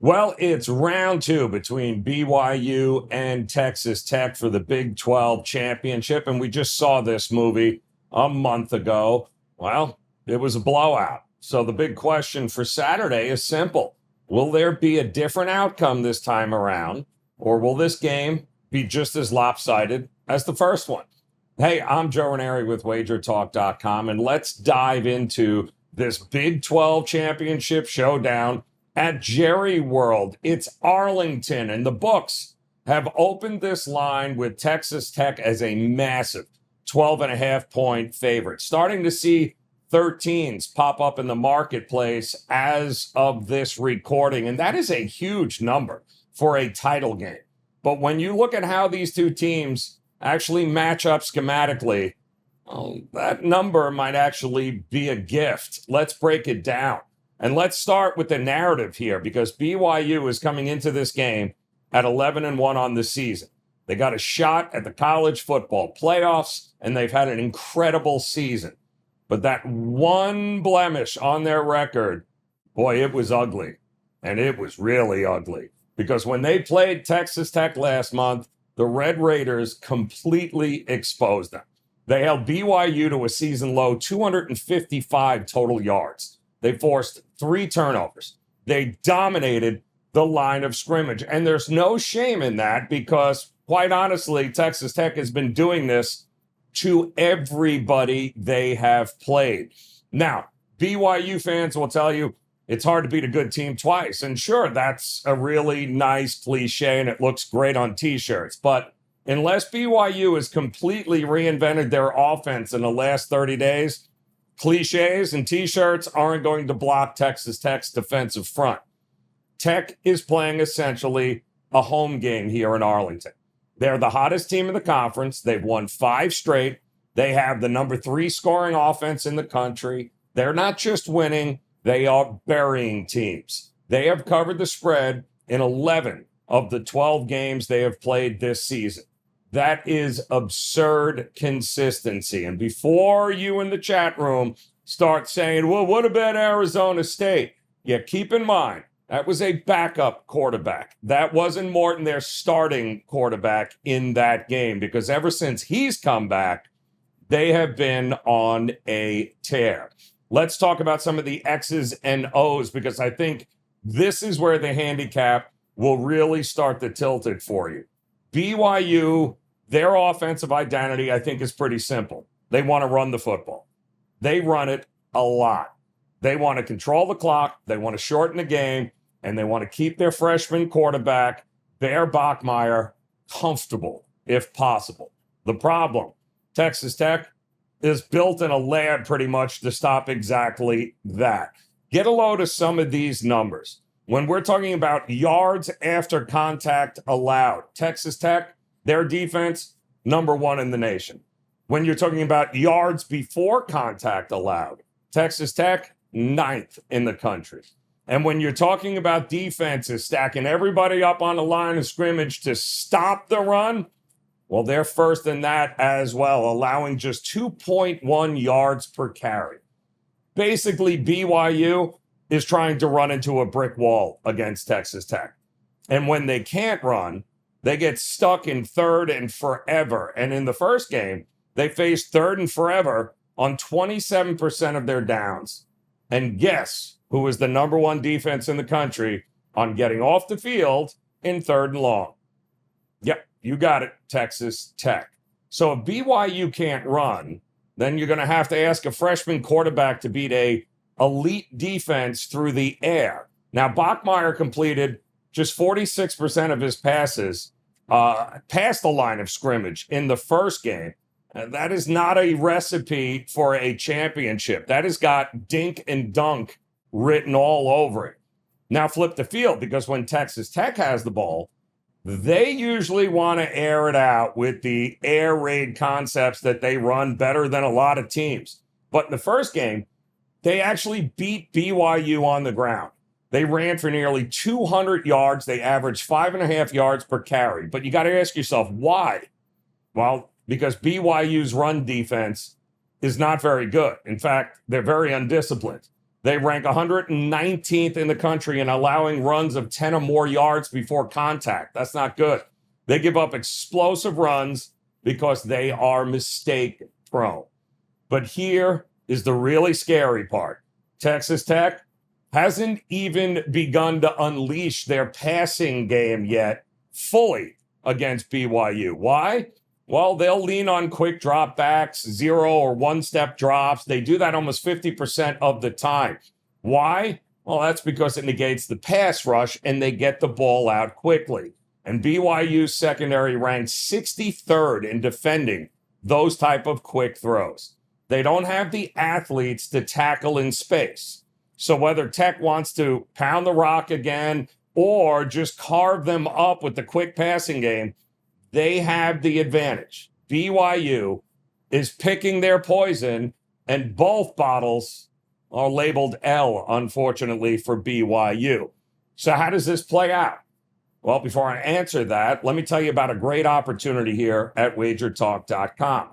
Well, it's round two between BYU and Texas Tech for the Big 12 championship. And we just saw this movie a month ago. Well, it was a blowout. So the big question for Saturday is simple. Will there be a different outcome this time around? Or will this game be just as lopsided as the first one? Hey, I'm Joe Raineri with WagerTalk.com. And let's dive into this Big 12 championship showdown at Jerry World. It's Arlington, and the books have opened this line with Texas Tech as a massive 12.5-point favorite. Starting to see 13s pop up in the marketplace as of this recording, and that is a huge number for a title game. But when you look at how these two teams actually match up schematically, that number might actually be a gift. Let's break it down. And let's start with the narrative here, because BYU is coming into this game at 11-1 on the season. They got a shot at the college football playoffs, and they've had an incredible season. But that one blemish on their record, boy, it was ugly. And it was really ugly. Because when they played Texas Tech last month, the Red Raiders completely exposed them. They held BYU to a season low 255 total yards. They forced 3 turnovers. They dominated the line of scrimmage. And there's no shame in that because, quite honestly, Texas Tech has been doing this to everybody they have played. Now, BYU fans will tell you it's hard to beat a good team twice. And sure, that's a really nice cliche and it looks great on T-shirts. But unless BYU has completely reinvented their offense in the last 30 days, cliches and T-shirts aren't going to block Texas Tech's defensive front. Tech is playing essentially a home game here in Arlington. They're the hottest team in the conference. They've won 5 straight. They have the number 3 scoring offense in the country. They're not just winning, they are burying teams. They have covered the spread in 11 of the 12 games they have played this season. That is absurd consistency. And before you in the chat room start saying, well, what about Arizona State? Yeah, keep in mind, that was a backup quarterback. That wasn't Morton, their starting quarterback in that game, because ever since he's come back, they have been on a tear. Let's talk about some of the X's and O's, because I think this is where the handicap will really start to tilt it for you. BYU, their offensive identity, I think, is pretty simple. They want to run the football. They run it a lot. They want to control the clock. They want to shorten the game. And they want to keep their freshman quarterback, Bear Bachmeier, comfortable, if possible. The problem, Texas Tech is built in a lab pretty much to stop exactly that. Get a load of some of these numbers. When we're talking about yards after contact allowed, Texas Tech, their defense, number 1 in the nation. When you're talking about yards before contact allowed, Texas Tech, 9th in the country. And when you're talking about defenses stacking everybody up on the line of scrimmage to stop the run, well, they're first in that as well, allowing just 2.1 yards per carry. Basically, BYU is trying to run into a brick wall against Texas Tech. And when they can't run, they get stuck in 3rd and forever. And in the first game, they faced 3rd and forever on 27% of their downs. And guess who is the number 1 defense in the country on getting off the field in 3rd and long? Yep, you got it, Texas Tech. So if BYU can't run, then you're going to have to ask a freshman quarterback to beat a elite defense through the air. Now, Bachmeier completed just 46% of his passes past the line of scrimmage in the first game. That is not a recipe for a championship. That has got dink and dunk written all over it. Now flip the field, because when Texas Tech has the ball, they usually want to air it out with the air raid concepts that they run better than a lot of teams. But in the first game, they actually beat BYU on the ground. They ran for nearly 200 yards. They averaged 5.5 yards per carry. But you got to ask yourself, why? Well, because BYU's run defense is not very good. In fact, they're very undisciplined. They rank 119th in the country in allowing runs of 10 or more yards before contact. That's not good. They give up explosive runs because they are mistake prone. But here is the really scary part. Texas Tech hasn't even begun to unleash their passing game yet fully against BYU. Why? Well, they'll lean on quick dropbacks, 0 or 1-step drops. They do that almost 50% of the time. Why? Well, that's because it negates the pass rush and they get the ball out quickly. And BYU's secondary ranked 63rd in defending those type of quick throws. They don't have the athletes to tackle in space. So whether Tech wants to pound the rock again or just carve them up with the quick passing game, they have the advantage. BYU is picking their poison, and both bottles are labeled L, unfortunately, for BYU. So how does this play out? Well, before I answer that, let me tell you about a great opportunity here at WagerTalk.com.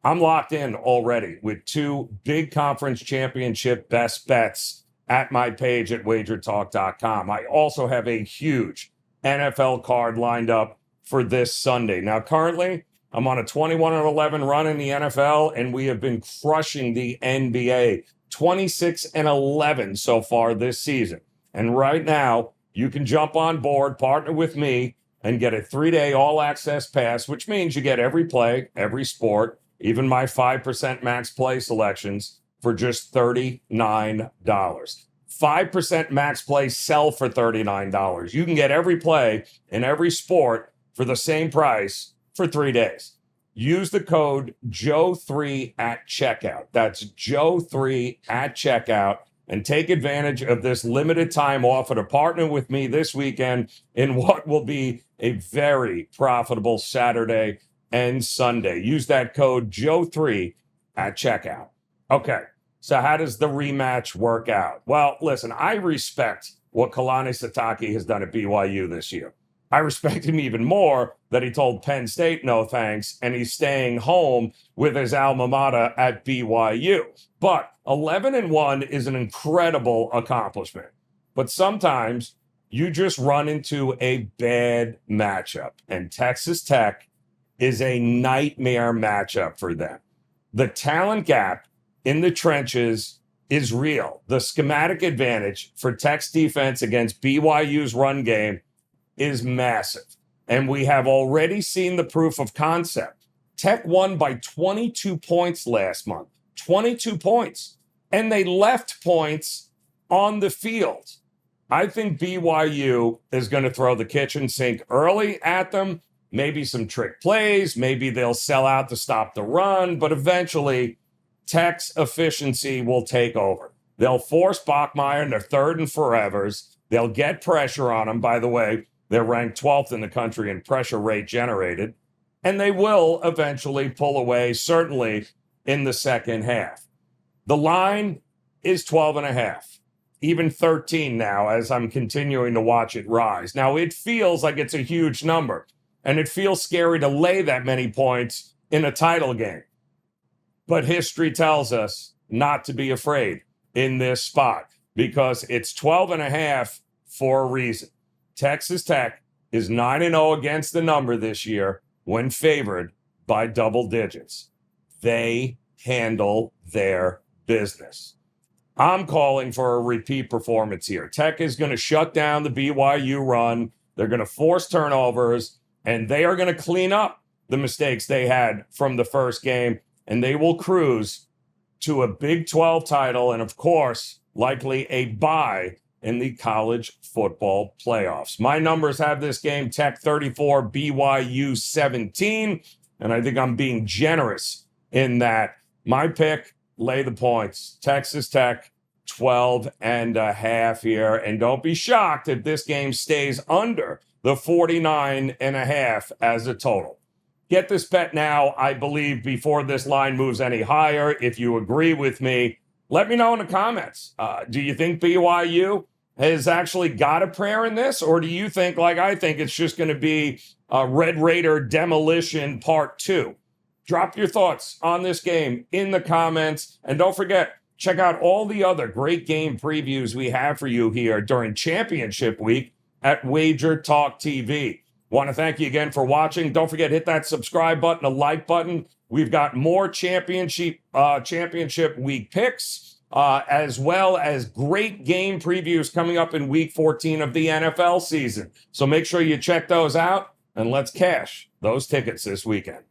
I'm locked in already with 2 big conference championship best bets at my page at WagerTalk.com. I also have a huge NFL card lined up for this Sunday. Now, currently, I'm on a 21-11 run in the NFL, and we have been crushing the NBA, 26-11 so far this season. And right now, you can jump on board, partner with me, and get a 3-day all-access pass, which means you get every play, every sport, even my 5% max play selections for just $39. 5% max play sell for $39. You can get every play in every sport for the same price for 3 days. Use the code JOE3 at checkout. That's JOE3 at checkout, and take advantage of this limited time offer to partner with me this weekend in what will be a very profitable Saturday and Sunday. Use that code JOE3 at checkout. Okay, so how does the rematch work out? Well, listen, I respect what Kalani Sitake has done at BYU this year. I respect him even more that he told Penn State no thanks, and he's staying home with his alma mater at BYU. But 11-1 is an incredible accomplishment. But sometimes you just run into a bad matchup, and Texas Tech is a nightmare matchup for them. The talent gap in the trenches is real. The schematic advantage for Tech's defense against BYU's run game is massive. And we have already seen the proof of concept. Tech won by 22 points last month. 22 points. And they left points on the field. I think BYU is going to throw the kitchen sink early at them. Maybe some trick plays. Maybe they'll sell out to stop the run. But eventually, Tech's efficiency will take over. They'll force Bachmeier into 3rd and forevers. They'll get pressure on him. By the way, they're ranked 12th in the country in pressure rate generated. And they will eventually pull away, certainly in the second half. The line is 12.5, even 13 now as I'm continuing to watch it rise. Now, it feels like it's a huge number, and it feels scary to lay that many points in a title game. But history tells us not to be afraid in this spot because it's 12.5 for a reason. Texas Tech is 9-0 against the number this year when favored by double digits. They handle their business. I'm calling for a repeat performance here. Tech is going to shut down the BYU run. They're going to force turnovers, and they are going to clean up the mistakes they had from the first game, and they will cruise to a Big 12 title and, of course, likely a bye in the college football playoffs. My numbers have this game, Tech 34, BYU 17, and I think I'm being generous in that. My pick, lay the points. Texas Tech, 12.5 here, and don't be shocked if this game stays under the 49.5 as a total. Get this bet now, I believe, before this line moves any higher. If you agree with me, let me know in the comments. Do you think BYU has actually got a prayer in this? Or do you think, like I think, it's just going to be Red Raider demolition part 2? Drop your thoughts on this game in the comments. And don't forget, check out all the other great game previews we have for you here during championship week at WagerTalk TV. Want to thank you again for watching. Don't forget, hit that subscribe button, the like button. We've got more championship week picks, as well as great game previews coming up in week 14 of the NFL season. So make sure you check those out, and let's cash those tickets this weekend.